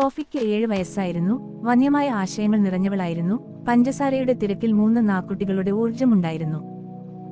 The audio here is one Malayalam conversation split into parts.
സോഫിക്ക് 7 വയസ്സായിരുന്നു. വന്യമായ ആശയങ്ങൾ നിറഞ്ഞവളായിരുന്നു. പഞ്ചസാരയുടെ തിരക്കിൽ 3 നാക്കുട്ടികളുടെ ഊർജ്ജമുണ്ടായിരുന്നു.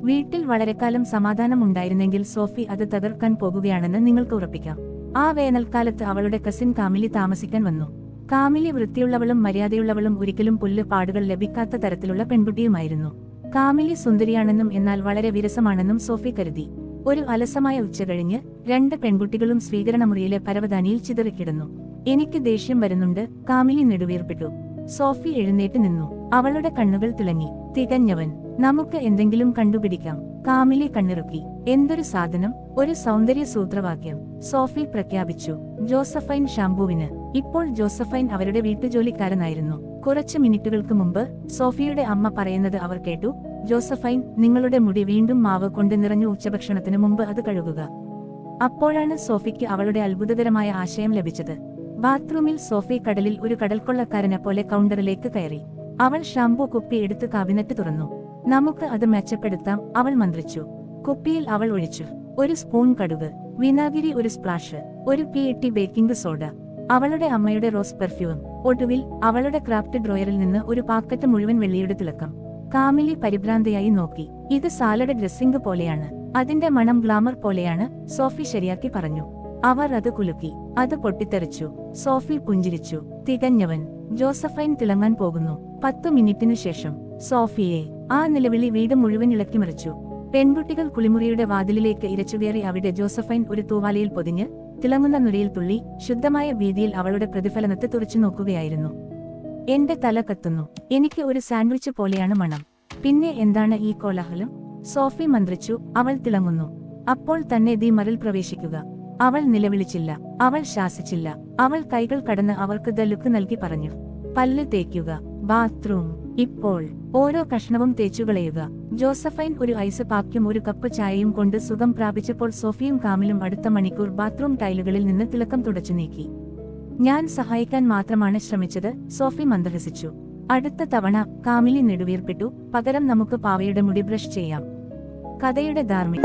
വീട്ടിൽ വളരെക്കാലം സമാധാനമുണ്ടായിരുന്നെങ്കിൽ സോഫി അത് തകർക്കാൻ പോകുകയാണെന്ന് നിങ്ങൾക്ക് ഉറപ്പിക്കാം. ആ വേനൽക്കാലത്ത് അവളുടെ കസിൻ കാമിലി താമസിക്കാൻ വന്നു. കാമിലി വൃത്തിയുള്ളവളും മര്യാദയുള്ളവളും ഒരിക്കലും പുല്ല് പാടുകൾ ലഭിക്കാത്ത തരത്തിലുള്ള പെൺകുട്ടിയുമായിരുന്നു. കാമിലി സുന്ദരിയാണെന്നും എന്നാൽ വളരെ വിരസമാണെന്നും സോഫി കരുതി. ഒരു അലസമായ ഉച്ചകഴിഞ്ഞ് 2 പെൺകുട്ടികളും സ്വീകരണമുറിയിലെ പരവതാനിയിൽ ചിതറിക്കിടന്നു. എനിക്ക് ദേഷ്യം വരുന്നുണ്ട്, കാമിലി നെടുവീർപ്പിട്ടു. സോഫി എഴുന്നേറ്റ് നിന്നു. അവളുടെ കണ്ണുകൾ തിളങ്ങി. തികഞ്ഞവൻ. നമുക്ക് എന്തെങ്കിലും കണ്ടുപിടിക്കാം. കാമിലി കണ്ണിറുക്കി. എന്തൊരു സാധനം? ഒരു സൗന്ദര്യ സൂത്രവാക്യം. സോഫി പ്രഖ്യാപിച്ചു. ജോസഫൈൻ ഷാംപൂവിന്. ഇപ്പോൾ ജോസഫൈൻ അവരുടെ വീട്ടുജോലിക്കാരനായിരുന്നു. കുറച്ച് മിനിറ്റുകൾക്ക് മുമ്പ് സോഫിയുടെ അമ്മ പറയുന്നത് അവർ കേട്ടു. ജോസഫൈൻ, നിങ്ങളുടെ മുടി വീണ്ടും മാവ് കൊണ്ട് നിറഞ്ഞു, ഉച്ചഭക്ഷണത്തിന് മുമ്പ് അത് കഴുകുക. അപ്പോഴാണ് സോഫിക്ക് അവളുടെ അത്ഭുതകരമായ ആശയം ലഭിച്ചത്. ബാത്റൂമിൽ സോഫി കടലിൽ ഒരു കടൽക്കൊള്ളക്കാരനെ പോലെ കൗണ്ടറിലേക്ക് കയറി. അവൾ ഷാംപൂ കുപ്പി എടുത്ത് കാബിനറ്റ് തുറന്നു. നമുക്ക് അത് മെച്ചപ്പെടുത്താം, അവൾ മന്ത്രിച്ചു. കുപ്പിയിൽ അവൾ ഒഴിച്ചു. 1 സ്പൂൺ കടുക്, വിനാഗിരി, 1 സ്പ്ലാഷ്, 1 PET ബേക്കിംഗ് സോഡ, അവളുടെ അമ്മയുടെ റോസ് പെർഫ്യൂം. ഒടുവിൽ അവളുടെ ക്രാഫ്റ്റ് ഡ്രോയറിൽ നിന്ന് ഒരു പാക്കറ്റ് മുഴുവൻ വെള്ളിയുടെ തിളക്കം. കാമിലി പരിഭ്രാന്തയായി നോക്കി. ഇത് സാലഡ് ഡ്രസ്സിംഗ് പോലെയാണ്. അതിന്റെ മണം ഗ്ലാമർ പോലെയാണ്, സോഫി ശരിയാക്കി പറഞ്ഞു. അവർ അത് കുലുക്കി. അത് പൊട്ടിത്തെറിച്ചു. സോഫി പുഞ്ചിരിച്ചു. തികഞ്ഞവൻ. ജോസഫൈൻ തിളങ്ങാൻ പോകുന്നു. 10 മിനിറ്റിനു ശേഷം സോഫിയെ. ആ നിലവിളി വീട് മുഴുവൻ ഇളക്കിമറിച്ചു. പെൺകുട്ടികൾ കുളിമുറിയുടെ വാതിലിലേക്ക് ഇരച്ചുകയറി. അവിടെ ജോസഫൈൻ ഒരു തൂവാലയിൽ പൊതിഞ്ഞ് തിളങ്ങുന്ന നുരയിൽ തുള്ളി ശുദ്ധമായ വീതിയിൽ അവളുടെ പ്രതിഫലനത്തെ തുറച്ചു നോക്കുകയായിരുന്നു. എന്റെ തല കത്തുന്നു. എനിക്ക് ഒരു സാൻഡ്വിച്ച് പോലെയാണ് മണം. പിന്നെ എന്താണ് ഈ കോലാഹലം? സോഫി മന്ത്രിച്ചു. അവൾ തിളങ്ങുന്നു. അപ്പോൾ തന്നെ മറിൽ പ്രവേശിക്കുക. അവൾ നിലവിളിച്ചില്ല. അവൾ ശാസിച്ചില്ല. അവൾ കൈകൾ കടന്ന് അവർക്ക് ലുക്ക് നൽകി പറഞ്ഞു. പല്ല് തേക്കുക. ബാത്റൂം. ഇപ്പോൾ. ഓരോ കഷ്ണവും തേച്ചുകളയുക. ജോസഫൈൻ ഒരു ഐസ് പാക്കും 1 കപ്പ് ചായയും കൊണ്ട് സുഖം പ്രാപിച്ചപ്പോൾ സോഫിയും കാമിലും അടുത്ത മണിക്കൂർ ബാത്റൂം ടൈലുകളിൽ നിന്ന് തിളക്കം തുടച്ചു നീക്കി. ഞാൻ സഹായിക്കാൻ മാത്രമാണ് ശ്രമിച്ചത്, സോഫി മന്ദഹസിച്ചു. അടുത്ത തവണ, കാമിലി നെടുവീർപ്പിട്ടു. പകരം നമുക്ക് പാവയുടെ മുടി ബ്രഷ് ചെയ്യാം. കഥയുടെ ധാർമ്മിക